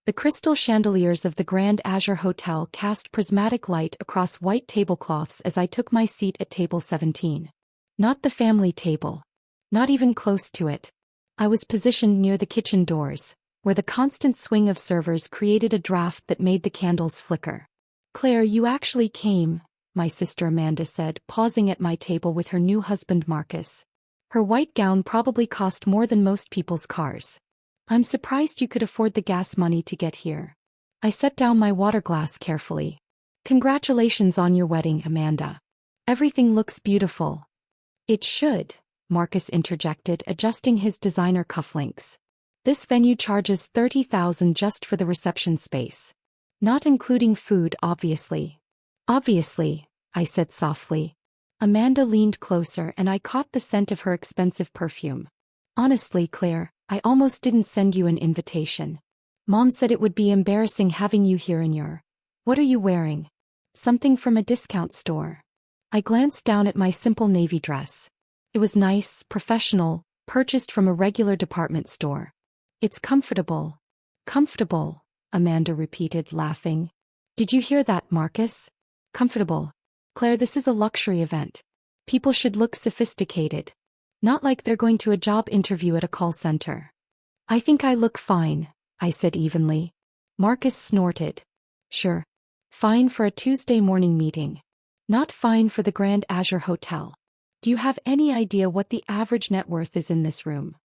The crystal chandeliers of the Grand Azure Hotel cast prismatic light across white tablecloths as I took my seat at table 17. Not the family table. Not even close to it. I was positioned near the kitchen doors, where the constant swing of servers created a draft that made the candles flicker. "Claire, you actually came," my sister Amanda said, pausing at my table with her new husband Marcus. Her white gown probably cost more than most people's cars. "I'm surprised you could afford the gas money to get here." I set down my water glass carefully. "Congratulations on your wedding, Amanda. Everything looks beautiful." "It should," Marcus interjected, adjusting his designer cufflinks. "This venue charges $30,000 just for the reception space. Not including food, obviously." "Obviously," I said softly. Amanda leaned closer and I caught the scent of her expensive perfume. "Honestly, Claire, I almost didn't send you an invitation. Mom said it would be embarrassing having you here in your... What are you wearing?" "Something from a discount store." I glanced down at my simple navy dress. It was nice, professional, purchased from a regular department store. "It's comfortable." "Comfortable," Amanda repeated, laughing. "Did you hear that, Marcus? Comfortable. Claire, this is a luxury event. People should look sophisticated. Not like they're going to a job interview at a call center." "I think I look fine," I said evenly. Marcus snorted. "Sure. Fine for a Tuesday morning meeting. Not fine for the Grand Azure Hotel. Do you have any idea what the average net worth is in this room?"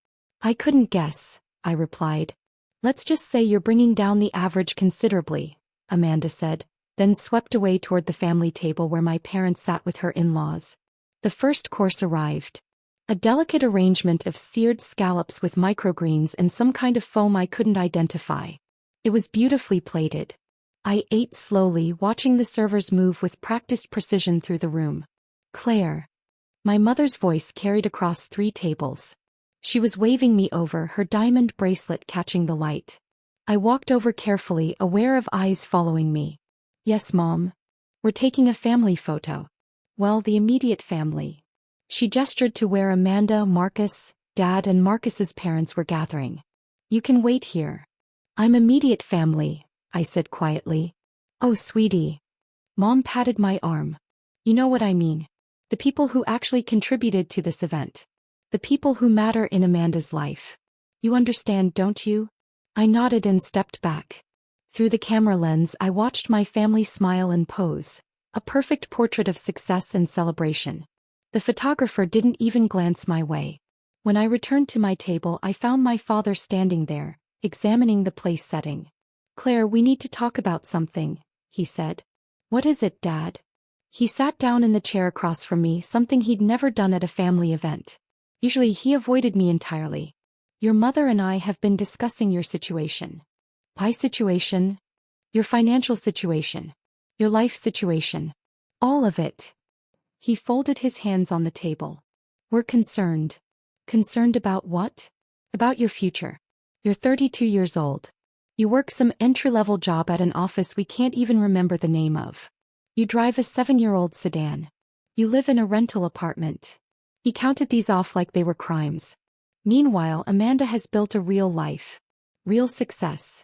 "I couldn't guess," I replied. "Let's just say you're bringing down the average considerably," Amanda said, then swept away toward the family table where my parents sat with her in-laws. The first course arrived. A delicate arrangement of seared scallops with microgreens and some kind of foam I couldn't identify. It was beautifully plated. I ate slowly, watching the servers move with practiced precision through the room. "Claire." My mother's voice carried across 3 tables. She was waving me over, her diamond bracelet catching the light. I walked over carefully, aware of eyes following me. "Yes, Mom. We're taking a family photo." "Well, the immediate family." She gestured to where Amanda, Marcus, Dad and Marcus's parents were gathering. "You can wait here." "I'm immediate family," I said quietly. "Oh, sweetie." Mom patted my arm. "You know what I mean. The people who actually contributed to this event. The people who matter in Amanda's life. You understand, don't you?" I nodded and stepped back. Through the camera lens, I watched my family smile and pose, a perfect portrait of success and celebration. The photographer didn't even glance my way. When I returned to my table, I found my father standing there, examining the place setting. "Claire, we need to talk about something," he said. "What is it, Dad?" He sat down in the chair across from me, something he'd never done at a family event. Usually he avoided me entirely. "Your mother and I have been discussing your situation." "My situation?" "Your financial situation. Your life situation. All of it." He folded his hands on the table. "We're concerned." "Concerned about what?" "About your future. You're 32 years old. You work some entry-level job at an office we can't even remember the name of. You drive a 7-year-old sedan. You live in a rental apartment." He counted these off like they were crimes. "Meanwhile, Amanda has built a real life. Real success."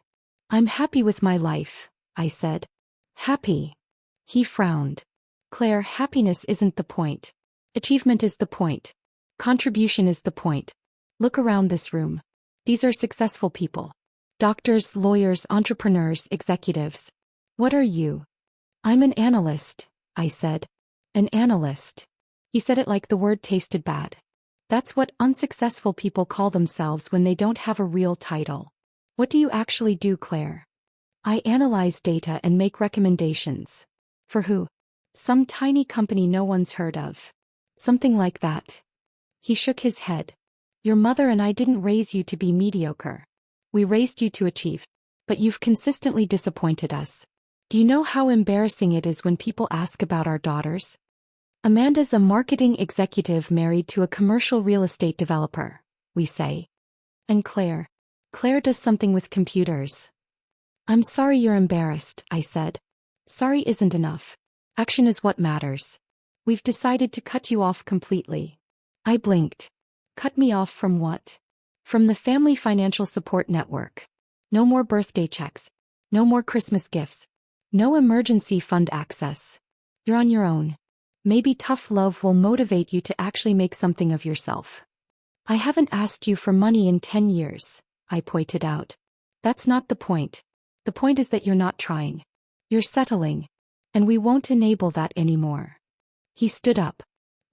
"I'm happy with my life," I said. "Happy?" He frowned. "Claire, happiness isn't the point. Achievement is the point. Contribution is the point. Look around this room. These are successful people. Doctors, lawyers, entrepreneurs, executives. What are you?" "I'm an analyst," I said. "An analyst." He said it like the word tasted bad. "That's what unsuccessful people call themselves when they don't have a real title." "What do you actually do, Claire?" "I analyze data and make recommendations." "For who?" "Some tiny company no one's heard of." "Something like that." He shook his head. "Your mother and I didn't raise you to be mediocre. We raised you to achieve. But you've consistently disappointed us. Do you know how embarrassing it is when people ask about our daughters? Amanda's a marketing executive married to a commercial real estate developer, we say. And Claire does something with computers." "I'm sorry you're embarrassed," I said. "Sorry isn't enough. Action is what matters. We've decided to cut you off completely." I blinked. "Cut me off from what?" "From the Family Financial Support Network." No more birthday checks. No more Christmas gifts. No emergency fund access. You're on your own. Maybe tough love will motivate you to actually make something of yourself. I haven't asked you for money in 10 years, I pointed out. That's not the point. The point is that you're not trying. You're settling. And we won't enable that anymore. He stood up.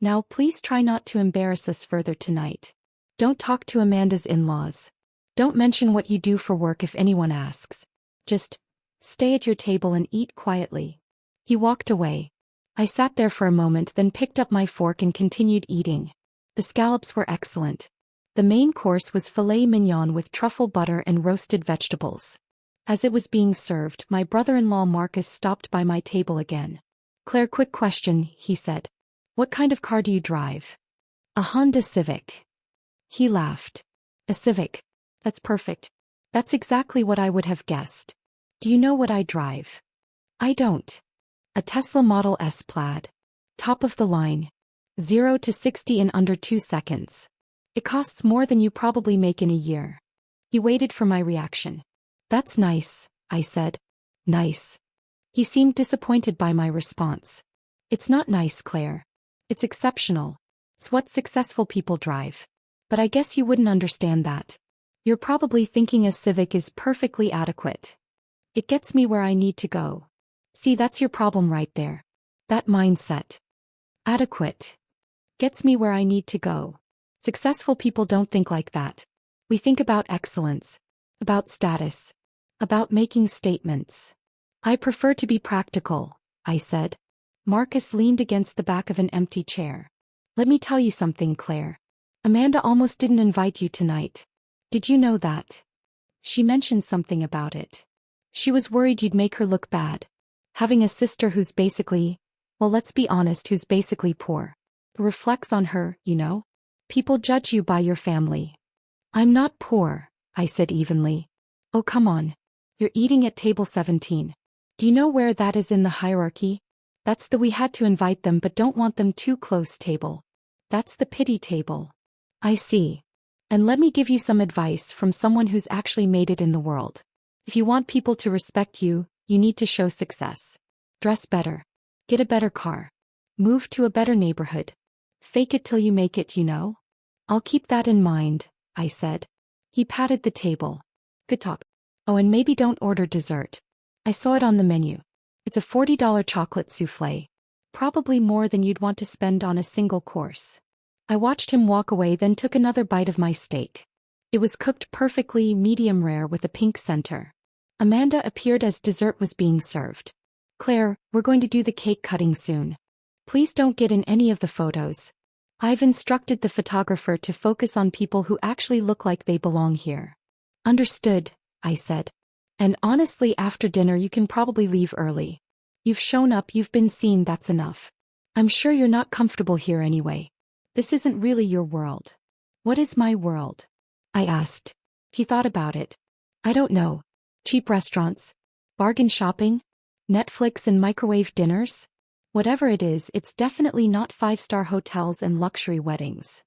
Now please try not to embarrass us further tonight. Don't talk to Amanda's in-laws. Don't mention what you do for work if anyone asks. Just stay at your table and eat quietly. He walked away. I sat there for a moment, then picked up my fork and continued eating. The scallops were excellent. The main course was filet mignon with truffle butter and roasted vegetables. As it was being served, my brother-in-law Marcus stopped by my table again. Claire, quick question, he said. What kind of car do you drive? A Honda Civic. He laughed. A Civic. That's perfect. That's exactly what I would have guessed. Do you know what I drive? I don't. A Tesla Model S Plaid. Top of the line. 0 to 60 in under 2 seconds. It costs more than you probably make in a year. He waited for my reaction. That's nice, I said. Nice. He seemed disappointed by my response. It's not nice, Claire. It's exceptional. It's what successful people drive. But I guess you wouldn't understand that. You're probably thinking a Civic is perfectly adequate. It gets me where I need to go. See, that's your problem right there. That mindset. Adequate. Gets me where I need to go. Successful people don't think like that. We think about excellence. About status. About making statements. I prefer to be practical, I said. Marcus leaned against the back of an empty chair. Let me tell you something, Claire. Amanda almost didn't invite you tonight. Did you know that? She mentioned something about it. She was worried you'd make her look bad. Having a sister who's basically, well, let's be honest, who's basically poor. Reflects on her, you know? People judge you by your family. I'm not poor, I said evenly. Oh, come on. You're eating at table 17. Do you know where that is in the hierarchy? That's the we had to invite them but don't want them too close table. That's the pity table. I see. And let me give you some advice from someone who's actually made it in the world. If you want people to respect you, you need to show success. Dress better. Get a better car. Move to a better neighborhood. Fake it till you make it, you know? I'll keep that in mind, I said. He patted the table. Good talk. Oh, and maybe don't order dessert. I saw it on the menu. It's a $40 chocolate souffle. Probably more than you'd want to spend on a single course. I watched him walk away, then took another bite of my steak. It was cooked perfectly, medium rare with a pink center. Amanda appeared as dessert was being served. Claire, we're going to do the cake cutting soon. Please don't get in any of the photos. I've instructed the photographer to focus on people who actually look like they belong here. Understood, I said. And honestly, after dinner you can probably leave early. You've shown up, you've been seen, that's enough. I'm sure you're not comfortable here anyway. This isn't really your world. What is my world? I asked. He thought about it. I don't know. Cheap restaurants? Bargain shopping? Netflix and microwave dinners? Whatever it is, it's definitely not 5-star hotels and luxury weddings.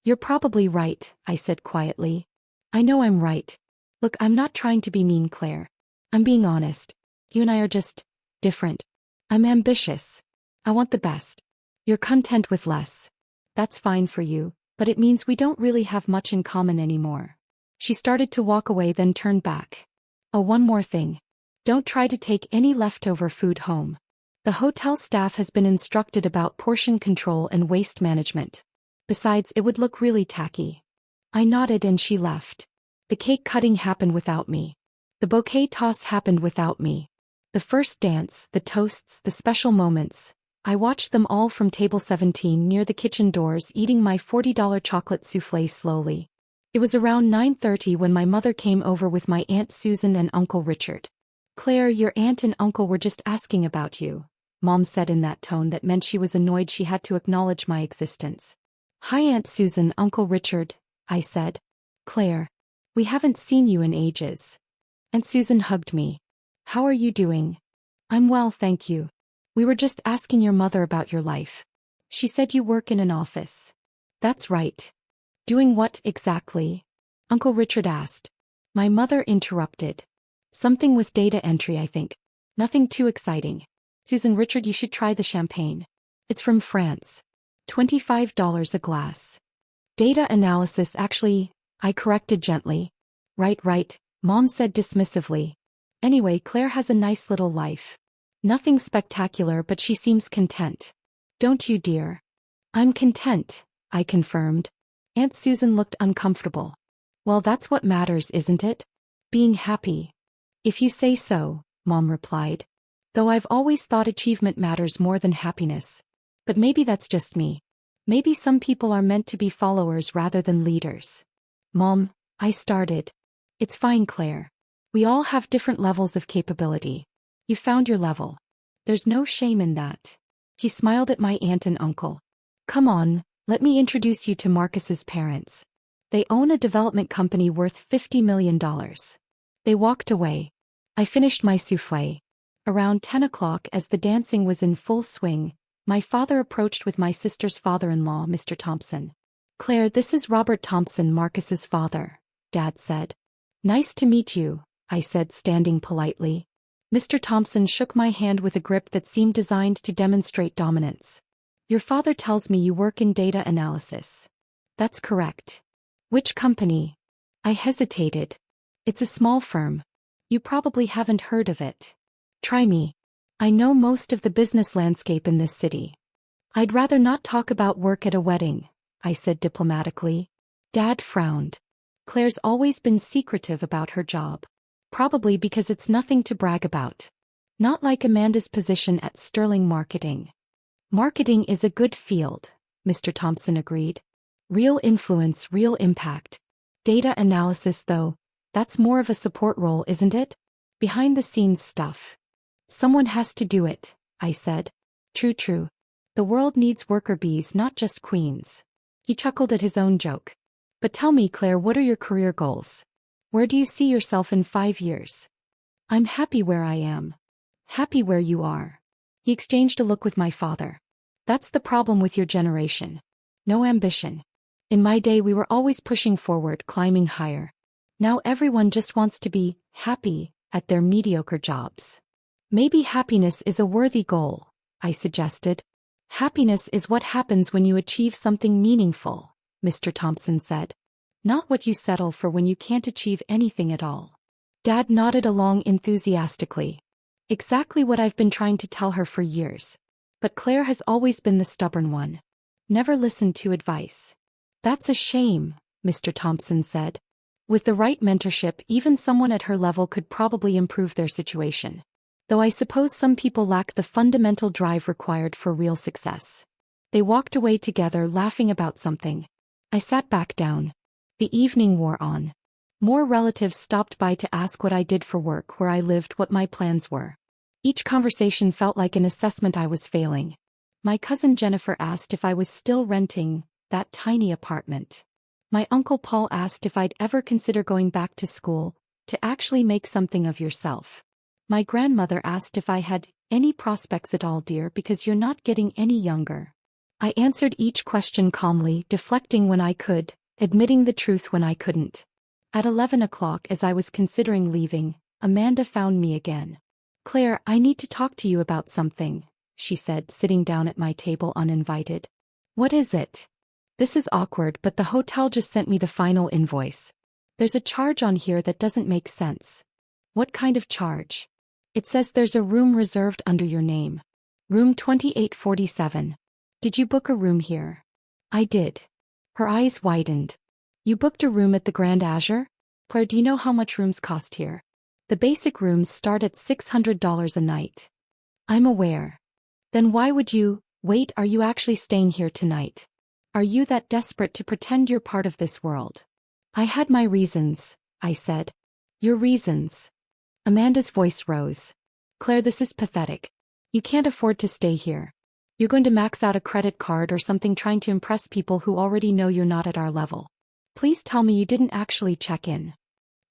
You're probably right, I said quietly. I know I'm right. Look, I'm not trying to be mean, Claire. I'm being honest. You and I are just different. I'm ambitious. I want the best. You're content with less. That's fine for you, but it means we don't really have much in common anymore. She started to walk away, then turned back. Oh, one more thing. Don't try to take any leftover food home. The hotel staff has been instructed about portion control and waste management. Besides, it would look really tacky. I nodded and she left. The cake cutting happened without me. The bouquet toss happened without me. The first dance, the toasts, the special moments. I watched them all from table 17 near the kitchen doors, eating my $40 chocolate souffle slowly. It was around 9:30 when my mother came over with my Aunt Susan and Uncle Richard. Claire, your aunt and uncle were just asking about you, Mom said in that tone that meant she was annoyed she had to acknowledge my existence. Hi Aunt Susan, Uncle Richard, I said. Claire, we haven't seen you in ages. Aunt Susan hugged me. How are you doing? I'm well, thank you. We were just asking your mother about your life. She said you work in an office. That's right. Doing what exactly? Uncle Richard asked. My mother interrupted. Something with data entry, I think. Nothing too exciting. Susan, Richard, you should try the champagne. It's from France. $25 a glass. Data analysis actually, I corrected gently. Right, Mom said dismissively. Anyway, Claire has a nice little life. Nothing spectacular, but she seems content. Don't you, dear? I'm content, I confirmed. Aunt Susan looked uncomfortable. Well, that's what matters, isn't it? Being happy. If you say so, Mom replied. Though I've always thought achievement matters more than happiness. But maybe that's just me. Maybe some people are meant to be followers rather than leaders. Mom, I started. It's fine, Claire. We all have different levels of capability. You found your level. There's no shame in that. He smiled at my aunt and uncle. Come on, let me introduce you to Marcus's parents. They own a development company worth $50 million. They walked away. I finished my soufflé. Around 10 o'clock, as the dancing was in full swing, my father approached with my sister's father-in-law, Mr. Thompson. Claire, this is Robert Thompson, Marcus's father, Dad said. Nice to meet you, I said, standing politely. Mr. Thompson shook my hand with a grip that seemed designed to demonstrate dominance. Your father tells me you work in data analysis. That's correct. Which company? I hesitated. It's a small firm. You probably haven't heard of it. Try me. I know most of the business landscape in this city. I'd rather not talk about work at a wedding, I said diplomatically. Dad frowned. Claire's always been secretive about her job. Probably because it's nothing to brag about. Not like Amanda's position at Sterling Marketing. Marketing is a good field, Mr. Thompson agreed. Real influence, real impact. Data analysis, though, that's more of a support role, isn't it? Behind-the-scenes stuff. Someone has to do it, I said. True. The world needs worker bees, not just queens. He chuckled at his own joke. But tell me, Claire, what are your career goals? Where do you see yourself in 5 years? I'm happy where I am. Happy where you are. He exchanged a look with my father. That's the problem with your generation. No ambition. In my day we were always pushing forward, climbing higher. Now everyone just wants to be happy at their mediocre jobs. Maybe happiness is a worthy goal, I suggested. Happiness is what happens when you achieve something meaningful, Mr. Thompson said. Not what you settle for when you can't achieve anything at all. Dad nodded along enthusiastically. Exactly what I've been trying to tell her for years. But Claire has always been the stubborn one. Never listened to advice. That's a shame, Mr. Thompson said. With the right mentorship, even someone at her level could probably improve their situation. Though I suppose some people lack the fundamental drive required for real success. They walked away together, laughing about something. I sat back down. The evening wore on. More relatives stopped by to ask what I did for work, where I lived, what my plans were. Each conversation felt like an assessment I was failing. My cousin Jennifer asked if I was still renting that tiny apartment. My uncle Paul asked if I'd ever consider going back to school, to actually make something of yourself. My grandmother asked if I had any prospects at all, dear, because you're not getting any younger. I answered each question calmly, deflecting when I could, admitting the truth when I couldn't. At 11 o'clock, as I was considering leaving, Amanda found me again. Claire, I need to talk to you about something, she said, sitting down at my table uninvited. What is it? This is awkward, but the hotel just sent me the final invoice. There's a charge on here that doesn't make sense. What kind of charge? It says there's a room reserved under your name. Room 2847. Did you book a room here? I did. Her eyes widened. You booked a room at the Grand Azure? Claire, do you know how much rooms cost here? The basic rooms start at $600 a night. I'm aware. Then why would you, wait, are you actually staying here tonight? Are you that desperate to pretend you're part of this world? I had my reasons, I said. Your reasons? Amanda's voice rose. Claire, this is pathetic. You can't afford to stay here. You're going to max out a credit card or something trying to impress people who already know you're not at our level. Please tell me you didn't actually check in.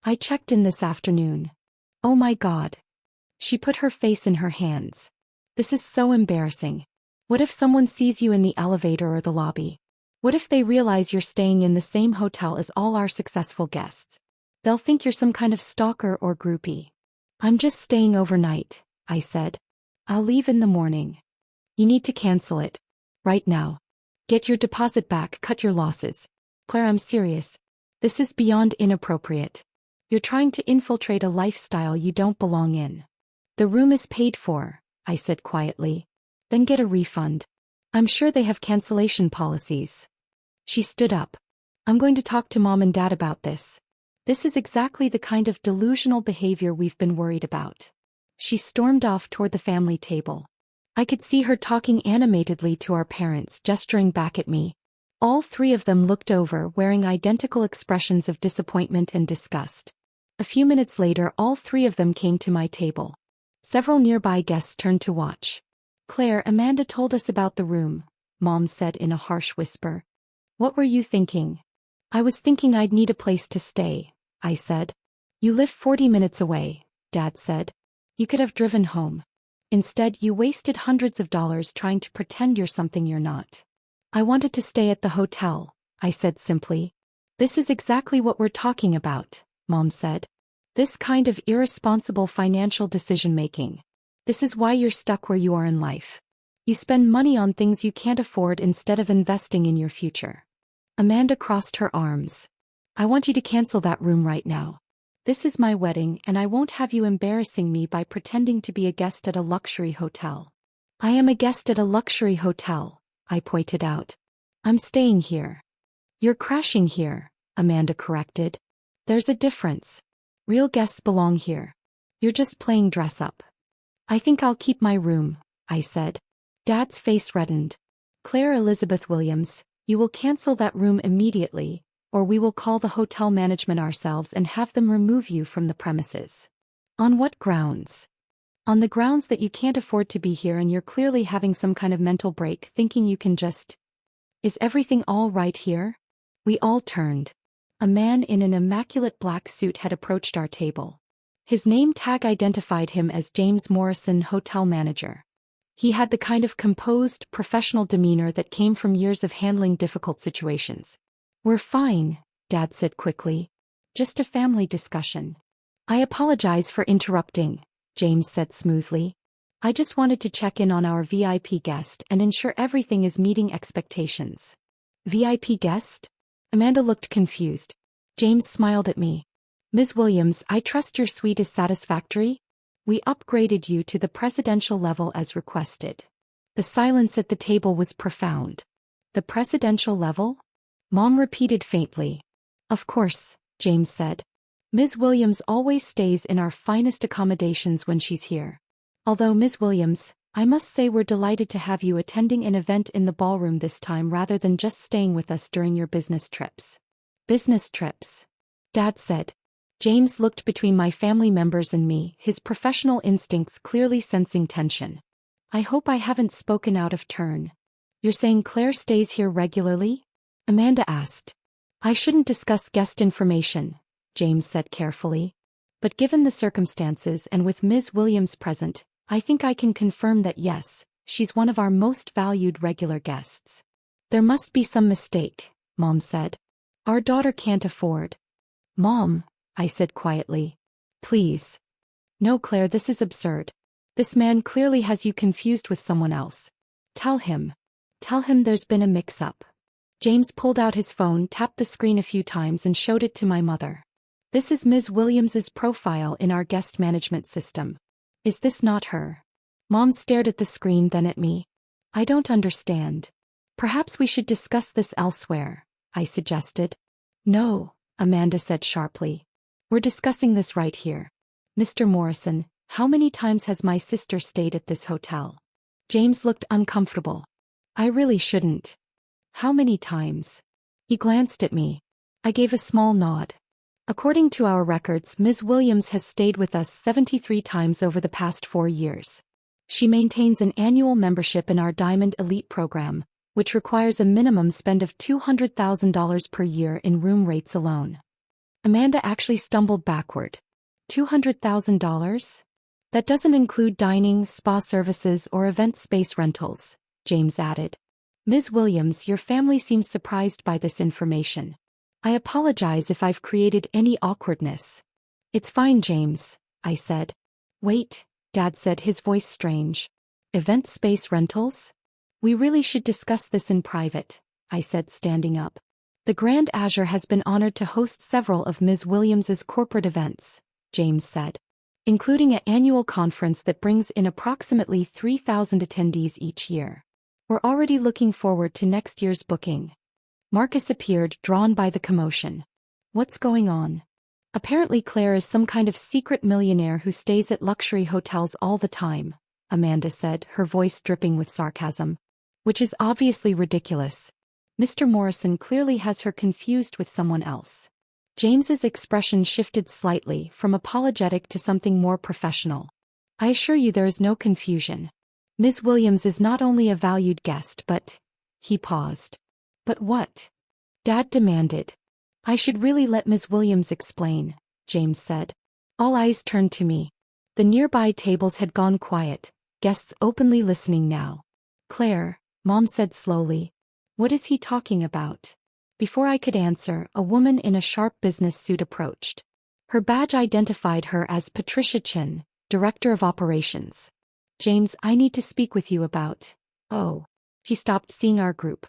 I checked in this afternoon. Oh my God. She put her face in her hands. This is so embarrassing. What if someone sees you in the elevator or the lobby? What if they realize you're staying in the same hotel as all our successful guests? They'll think you're some kind of stalker or groupie. I'm just staying overnight, I said. I'll leave in the morning. You need to cancel it. Right now. Get your deposit back, cut your losses. Claire, I'm serious. This is beyond inappropriate. You're trying to infiltrate a lifestyle you don't belong in. The room is paid for, I said quietly. Then get a refund. I'm sure they have cancellation policies. She stood up. I'm going to talk to Mom and Dad about this. This is exactly the kind of delusional behavior we've been worried about. She stormed off toward the family table. I could see her talking animatedly to our parents, gesturing back at me. All three of them looked over, wearing identical expressions of disappointment and disgust. A few minutes later, all three of them came to my table. Several nearby guests turned to watch. Claire, Amanda told us about the room, Mom said in a harsh whisper. What were you thinking? I was thinking I'd need a place to stay, I said. You live 40 minutes away, Dad said. You could have driven home. Instead, you wasted hundreds of dollars trying to pretend you're something you're not. I wanted to stay at the hotel, I said simply. This is exactly what we're talking about, Mom said. This kind of irresponsible financial decision-making. This is why you're stuck where you are in life. You spend money on things you can't afford instead of investing in your future. Amanda crossed her arms. I want you to cancel that room right now. This is my wedding and I won't have you embarrassing me by pretending to be a guest at a luxury hotel. I am a guest at a luxury hotel, I pointed out. I'm staying here. You're crashing here, Amanda corrected. There's a difference. Real guests belong here. You're just playing dress up. I think I'll keep my room, I said. Dad's face reddened. Claire Elizabeth Williams, you will cancel that room immediately, or we will call the hotel management ourselves and have them remove you from the premises. On what grounds? On the grounds that you can't afford to be here and you're clearly having some kind of mental break thinking you can just... Is everything all right here? We all turned. A man in an immaculate black suit had approached our table. His name tag identified him as James Morrison, hotel manager. He had the kind of composed, professional demeanor that came from years of handling difficult situations. We're fine, Dad said quickly. Just a family discussion. I apologize for interrupting, James said smoothly. I just wanted to check in on our VIP guest and ensure everything is meeting expectations. VIP guest? Amanda looked confused. James smiled at me. Ms. Williams, I trust your suite is satisfactory? We upgraded you to the presidential level as requested. The silence at the table was profound. The presidential level? Mom repeated faintly. Of course, James said. Ms. Williams always stays in our finest accommodations when she's here. Although Ms. Williams, I must say we're delighted to have you attending an event in the ballroom this time rather than just staying with us during your business trips. Business trips? Dad said. James looked between my family members and me, his professional instincts clearly sensing tension. I hope I haven't spoken out of turn. You're saying Claire stays here regularly? Amanda asked. I shouldn't discuss guest information, James said carefully. But given the circumstances and with Ms. Williams present, I think I can confirm that yes, she's one of our most valued regular guests. There must be some mistake, Mom said. Our daughter can't afford. Mom, I said quietly. Please. No, Claire, this is absurd. This man clearly has you confused with someone else. Tell him. Tell him there's been a mix-up. James pulled out his phone, tapped the screen a few times and showed it to my mother. This is Ms. Williams's profile in our guest management system. Is this not her? Mom stared at the screen, then at me. I don't understand. Perhaps we should discuss this elsewhere, I suggested. No, Amanda said sharply. We're discussing this right here. Mr. Morrison, how many times has my sister stayed at this hotel? James looked uncomfortable. I really shouldn't. How many times? He glanced at me. I gave a small nod. According to our records, Ms. Williams has stayed with us 73 times over the past 4 years. She maintains an annual membership in our Diamond Elite program, which requires a minimum spend of $200,000 per year in room rates alone. Amanda actually stumbled backward. $200,000? That doesn't include dining, spa services, or event space rentals, James added. Ms. Williams, your family seems surprised by this information. I apologize if I've created any awkwardness. It's fine, James, I said. Wait, Dad said, his voice strange. Event space rentals? We really should discuss this in private, I said, standing up. The Grand Azure has been honored to host several of Ms. Williams's corporate events, James said, including an annual conference that brings in approximately 3,000 attendees each year. We're already looking forward to next year's booking. Marcus appeared, drawn by the commotion. What's going on? Apparently Claire is some kind of secret millionaire who stays at luxury hotels all the time, Amanda said, her voice dripping with sarcasm. Which is obviously ridiculous. Mr. Morrison clearly has her confused with someone else. James's expression shifted slightly from apologetic to something more professional. I assure you there is no confusion. Ms. Williams is not only a valued guest but... He paused. But what? Dad demanded. I should really let Ms. Williams explain, James said. All eyes turned to me. The nearby tables had gone quiet, guests openly listening now. Claire, Mom said slowly. What is he talking about? Before I could answer, a woman in a sharp business suit approached. Her badge identified her as Patricia Chin, Director of Operations. James, I need to speak with you about... Oh. He stopped, seeing our group.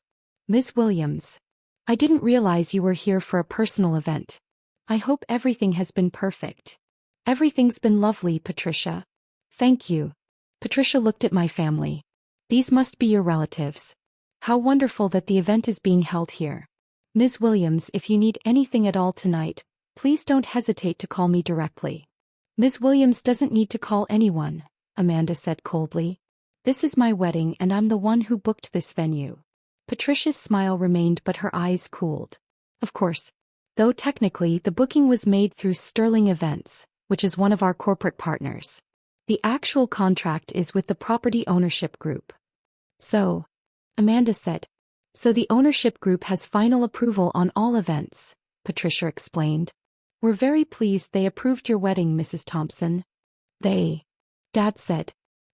Ms. Williams. I didn't realize you were here for a personal event. I hope everything has been perfect. Everything's been lovely, Patricia. Thank you. Patricia looked at my family. These must be your relatives. How wonderful that the event is being held here. Ms. Williams, if you need anything at all tonight, please don't hesitate to call me directly. Ms. Williams doesn't need to call anyone, Amanda said coldly. This is my wedding and I'm the one who booked this venue. Patricia's smile remained but her eyes cooled. Of course. Though technically the booking was made through Sterling Events, which is one of our corporate partners. The actual contract is with the property ownership group. So, Amanda said. So the ownership group has final approval on all events, Patricia explained. We're very pleased they approved your wedding, Mrs. Thompson. They. Dad said.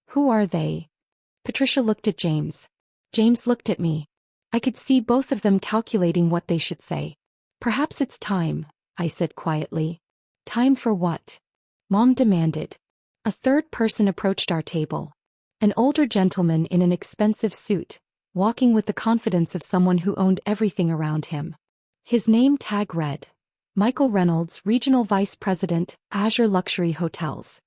Who are they? Patricia looked at James. James looked at me. I could see both of them calculating what they should say. Perhaps it's time, I said quietly. Time for what? Mom demanded. A third person approached our table. An older gentleman in an expensive suit, walking with the confidence of someone who owned everything around him. His name tag read. Michael Reynolds, Regional Vice President, Azure Luxury Hotels.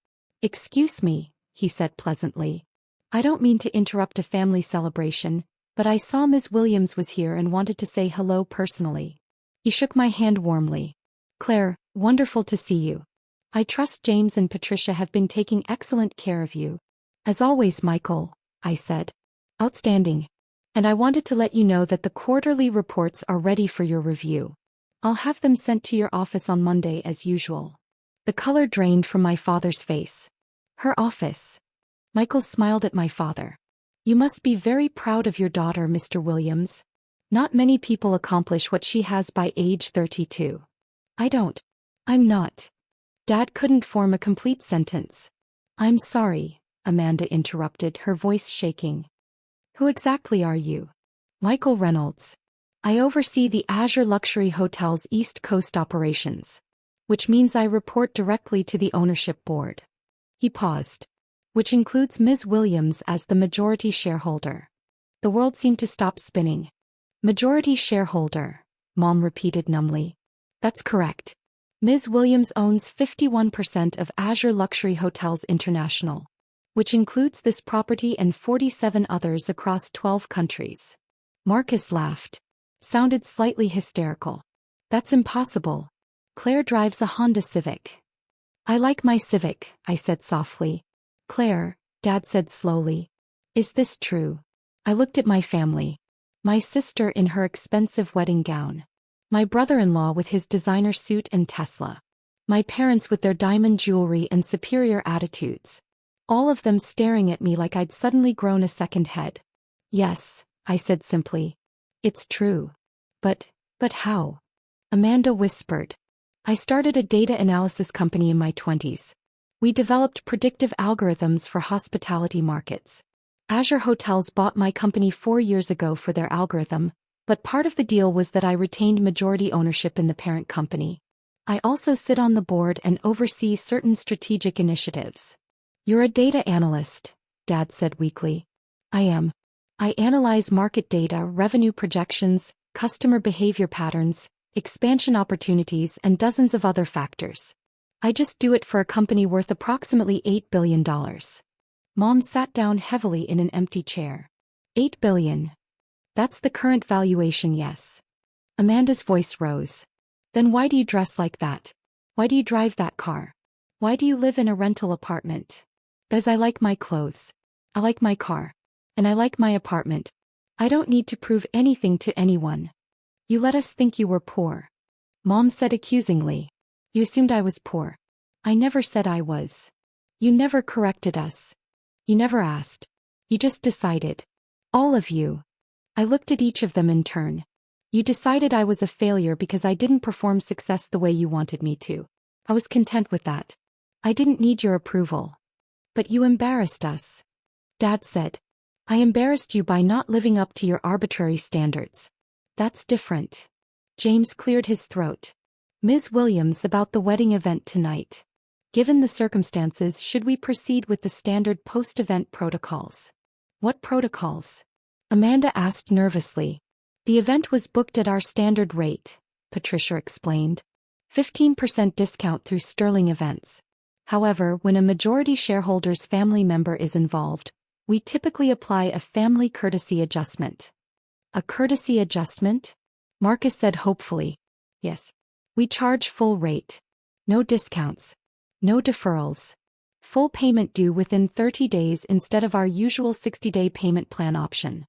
Excuse me, he said pleasantly. I don't mean to interrupt a family celebration, but I saw Ms. Williams was here and wanted to say hello personally. He shook my hand warmly. Claire, wonderful to see you. I trust James and Patricia have been taking excellent care of you. As always, Michael, I said. Outstanding. And I wanted to let you know that the quarterly reports are ready for your review. I'll have them sent to your office on Monday as usual. The color drained from my father's face. Her office. Michael smiled at my father. You must be very proud of your daughter, Mr. Williams. Not many people accomplish what she has by age 32. I don't. I'm not. Dad couldn't form a complete sentence. I'm sorry, Amanda interrupted, her voice shaking. Who exactly are you? Michael Reynolds. I oversee the Azure Luxury Hotel's East Coast operations. Which means I report directly to the ownership board. He paused. Which includes Ms. Williams as the majority shareholder. The world seemed to stop spinning. Majority shareholder, Mom repeated numbly. That's correct. Ms. Williams owns 51% of Azure Luxury Hotels International, which includes this property and 47 others across 12 countries. Marcus laughed. Sounded slightly hysterical. That's impossible. Claire drives a Honda Civic. I like my Civic, I said softly. Claire, Dad said slowly. Is this true? I looked at my family. My sister in her expensive wedding gown. My brother-in-law with his designer suit and Tesla. My parents with their diamond jewelry and superior attitudes. All of them staring at me like I'd suddenly grown a second head. Yes, I said simply. It's true. But how? Amanda whispered. I started a data analysis company in my 20s. We developed predictive algorithms for hospitality markets. Azure Hotels bought my company 4 years ago for their algorithm, But part of the deal was that I retained majority ownership in the parent company. I also sit on the board and oversee certain strategic initiatives. You're a data analyst, Dad said weakly. I am. I analyze market data, revenue projections, customer behavior patterns, expansion opportunities, and dozens of other factors. I just do it for a company worth approximately $8 billion. Mom sat down heavily in an empty chair. $8 billion. That's the current valuation, yes. Amanda's voice rose. Then why do you dress like that? Why do you drive that car? Why do you live in a rental apartment? Because I like my clothes. I like my car. And I like my apartment. I don't need to prove anything to anyone. You let us think you were poor. Mom said accusingly. You assumed I was poor. I never said I was. You never corrected us. You never asked. You just decided. All of you. I looked at each of them in turn. You decided I was a failure because I didn't perform success the way you wanted me to. I was content with that. I didn't need your approval. But you embarrassed us. Dad said. I embarrassed you by not living up to your arbitrary standards. That's different. James cleared his throat. Ms. Williams, about the wedding event tonight. Given the circumstances, should we proceed with the standard post-event protocols? What protocols? Amanda asked nervously. The event was booked at our standard rate, Patricia explained. 15% discount through Sterling Events. However, when a majority shareholder's family member is involved, we typically apply a family courtesy adjustment. A courtesy adjustment? Marcus said hopefully. Yes. We charge full rate. No discounts. No deferrals. Full payment due within 30 days instead of our usual 60-day payment plan option.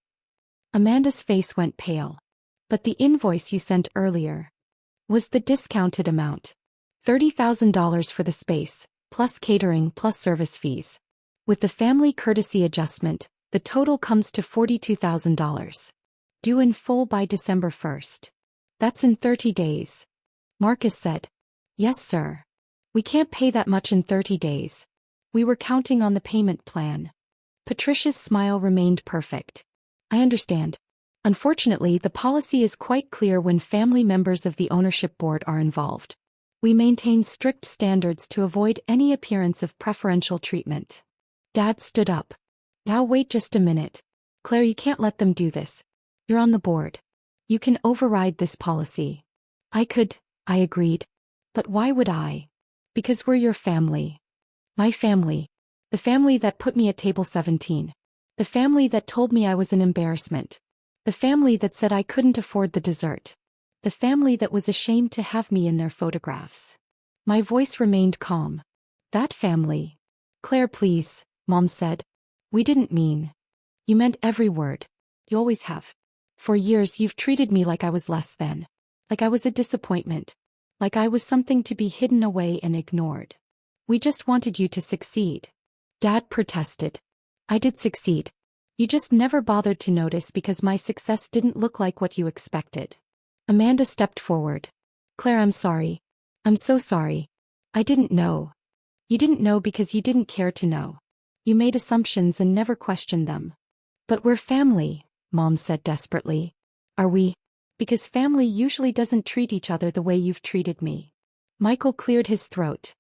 Amanda's face went pale. But the invoice you sent earlier was the discounted amount. $30,000 for the space, plus catering plus service fees. With the family courtesy adjustment, the total comes to $42,000. Due in full by December 1st. That's in 30 days. Marcus said. Yes, sir. We can't pay that much in 30 days. We were counting on the payment plan. Patricia's smile remained perfect. I understand. Unfortunately, the policy is quite clear when family members of the ownership board are involved. We maintain strict standards to avoid any appearance of preferential treatment. Dad stood up. Now wait just a minute. Claire, you can't let them do this. You're on the board. You can override this policy. I could, I agreed. But why would I? Because we're your family. My family. The family that put me at table 17. The family that told me I was an embarrassment. The family that said I couldn't afford the dessert. The family that was ashamed to have me in their photographs. My voice remained calm. That family. Claire, please, Mom said. We didn't mean. You meant every word. You always have. For years you've treated me like I was less than. Like I was a disappointment. Like I was something to be hidden away and ignored. We just wanted you to succeed. Dad protested. I did succeed. You just never bothered to notice because my success didn't look like what you expected. Amanda stepped forward. Claire, I'm sorry. I'm so sorry. I didn't know. You didn't know because you didn't care to know. You made assumptions and never questioned them. But we're family, Mom said desperately. Are we? Because family usually doesn't treat each other the way you've treated me. Michael cleared his throat.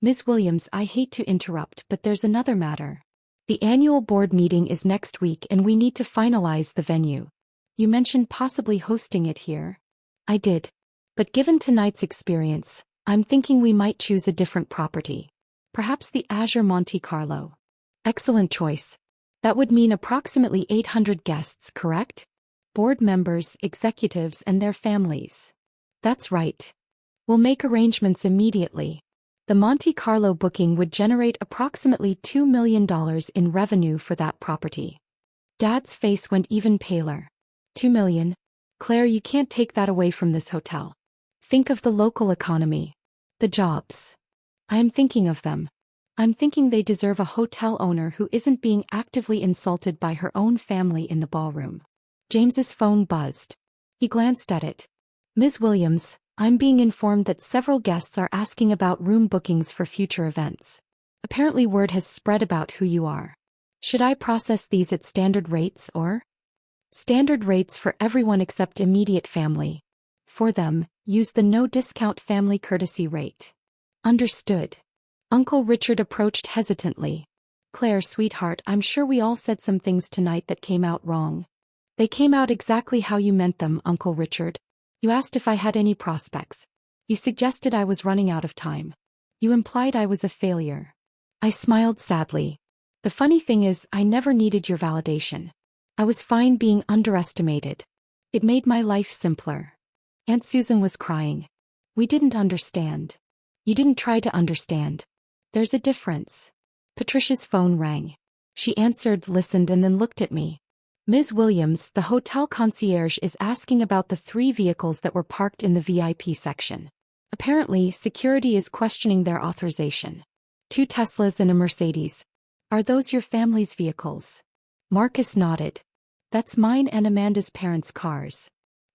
Ms. Williams, I hate to interrupt, but there's another matter. The annual board meeting is next week and we need to finalize the venue. You mentioned possibly hosting it here. I did. But given tonight's experience, I'm thinking we might choose a different property. Perhaps the Azure Monte Carlo. Excellent choice. That would mean approximately 800 guests, correct? Board members, executives, and their families. That's right. We'll make arrangements immediately. The Monte Carlo booking would generate approximately $2 million in revenue for that property. Dad's face went even paler. $2 million? Claire, you can't take that away from this hotel. Think of the local economy. The jobs. I am thinking of them. I'm thinking they deserve a hotel owner who isn't being actively insulted by her own family in the ballroom. James's phone buzzed. He glanced at it. Ms. Williams, I'm being informed that several guests are asking about room bookings for future events. Apparently word has spread about who you are. Should I process these at standard rates or? Standard rates for everyone except immediate family. For them, use the no discount family courtesy rate. Understood. Uncle Richard approached hesitantly. Claire, sweetheart, I'm sure we all said some things tonight that came out wrong. They came out exactly how you meant them, Uncle Richard. You asked if I had any prospects. You suggested I was running out of time. You implied I was a failure. I smiled sadly. The funny thing is, I never needed your validation. I was fine being underestimated. It made my life simpler. Aunt Susan was crying. We didn't understand. You didn't try to understand. There's a difference. Patricia's phone rang. She answered, listened, and then looked at me. Ms. Williams, the hotel concierge, is asking about the 3 vehicles that were parked in the VIP section. Apparently, security is questioning their authorization. 2 Teslas and a Mercedes. Are those your family's vehicles? Marcus nodded. That's mine and Amanda's parents' cars.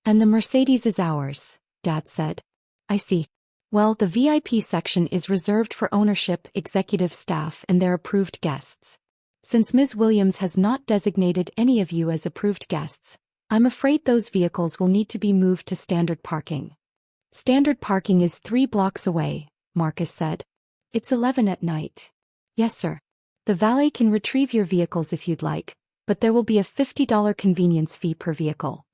And the Mercedes is ours, Dad said. I see. Well, the VIP section is reserved for ownership, executive staff, and their approved guests. Since Ms. Williams has not designated any of you as approved guests, I'm afraid those vehicles will need to be moved to standard parking. Standard parking is 3 blocks away, Marcus said. It's 11 at night. Yes, sir. The valet can retrieve your vehicles if you'd like, but there will be a $50 convenience fee per vehicle.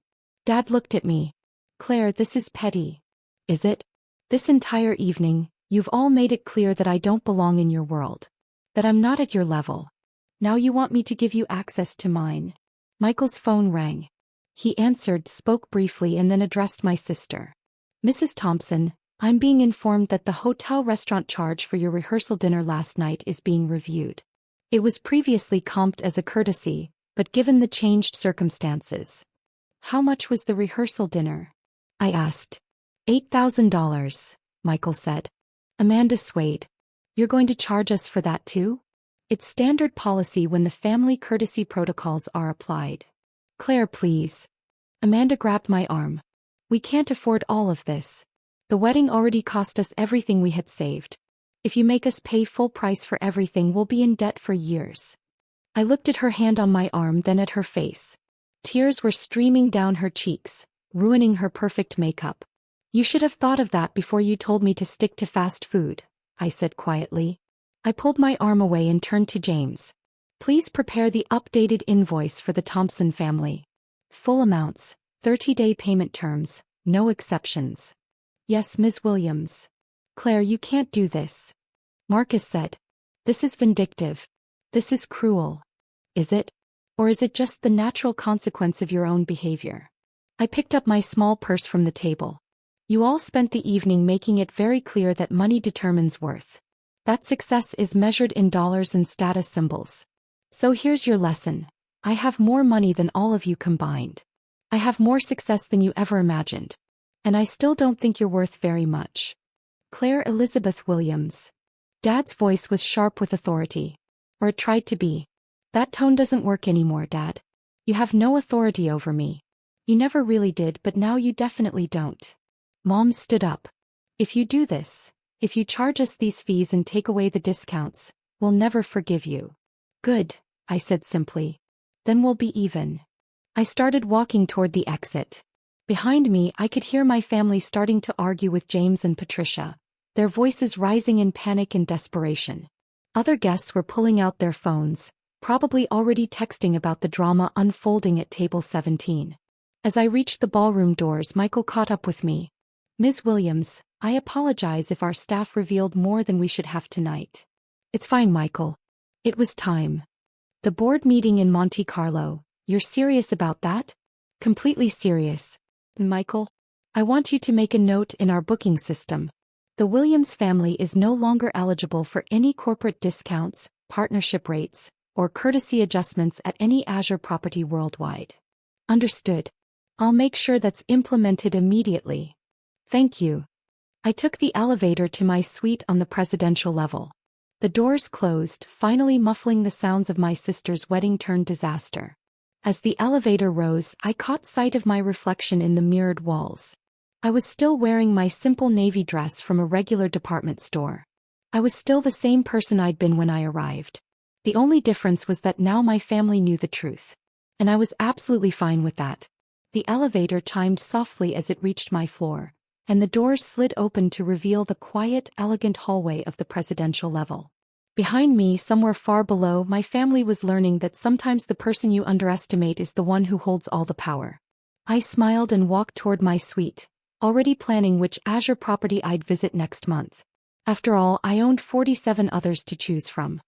Dad looked at me. Claire, this is petty. Is it? This entire evening, you've all made it clear that I don't belong in your world. That I'm not at your level. Now you want me to give you access to mine. Michael's phone rang. He answered, spoke briefly, and then addressed my sister. Mrs. Thompson, I'm being informed that the hotel restaurant charge for your rehearsal dinner last night is being reviewed. It was previously comped as a courtesy, but given the changed circumstances. How much was the rehearsal dinner? I asked. $8,000, Michael said. Amanda swayed. You're going to charge us for that too? It's standard policy when the family courtesy protocols are applied. Claire, please. Amanda grabbed my arm. We can't afford all of this. The wedding already cost us everything we had saved. If you make us pay full price for everything, we'll be in debt for years. I looked at her hand on my arm, then at her face. Tears were streaming down her cheeks, ruining her perfect makeup. You should have thought of that before you told me to stick to fast food, I said quietly. I pulled my arm away and turned to James. Please prepare the updated invoice for the Thompson family. Full amounts, 30-day payment terms, no exceptions. Yes, Ms. Williams. Claire, you can't do this. Marcus said. This is vindictive. This is cruel. Is it? Or is it just the natural consequence of your own behavior? I picked up my small purse from the table. You all spent the evening making it very clear that money determines worth. That success is measured in dollars and status symbols. So here's your lesson. I have more money than all of you combined. I have more success than you ever imagined. And I still don't think you're worth very much. Claire Elizabeth Williams. Dad's voice was sharp with authority. Or it tried to be. That tone doesn't work anymore, Dad. You have no authority over me. You never really did, but now you definitely don't. Mom stood up. If you do this, if you charge us these fees and take away the discounts, we'll never forgive you. Good, I said simply. Then we'll be even. I started walking toward the exit. Behind me, I could hear my family starting to argue with James and Patricia, their voices rising in panic and desperation. Other guests were pulling out their phones, probably already texting about the drama unfolding at table 17. As I reached the ballroom doors, Michael caught up with me. Ms. Williams, I apologize if our staff revealed more than we should have tonight. It's fine, Michael. It was time. The board meeting in Monte Carlo, you're serious about that? Completely serious. Michael, I want you to make a note in our booking system. The Williams family is no longer eligible for any corporate discounts, partnership rates, or courtesy adjustments at any Azure property worldwide. Understood. I'll make sure that's implemented immediately. Thank you. I took the elevator to my suite on the presidential level. The doors closed, finally muffling the sounds of my sister's wedding-turned-disaster. As the elevator rose, I caught sight of my reflection in the mirrored walls. I was still wearing my simple navy dress from a regular department store. I was still the same person I'd been when I arrived. The only difference was that now my family knew the truth. And I was absolutely fine with that. The elevator chimed softly as it reached my floor, and the doors slid open to reveal the quiet, elegant hallway of the presidential level. Behind me, somewhere far below, my family was learning that sometimes the person you underestimate is the one who holds all the power. I smiled and walked toward my suite, already planning which Azure property I'd visit next month. After all, I owned 47 others to choose from.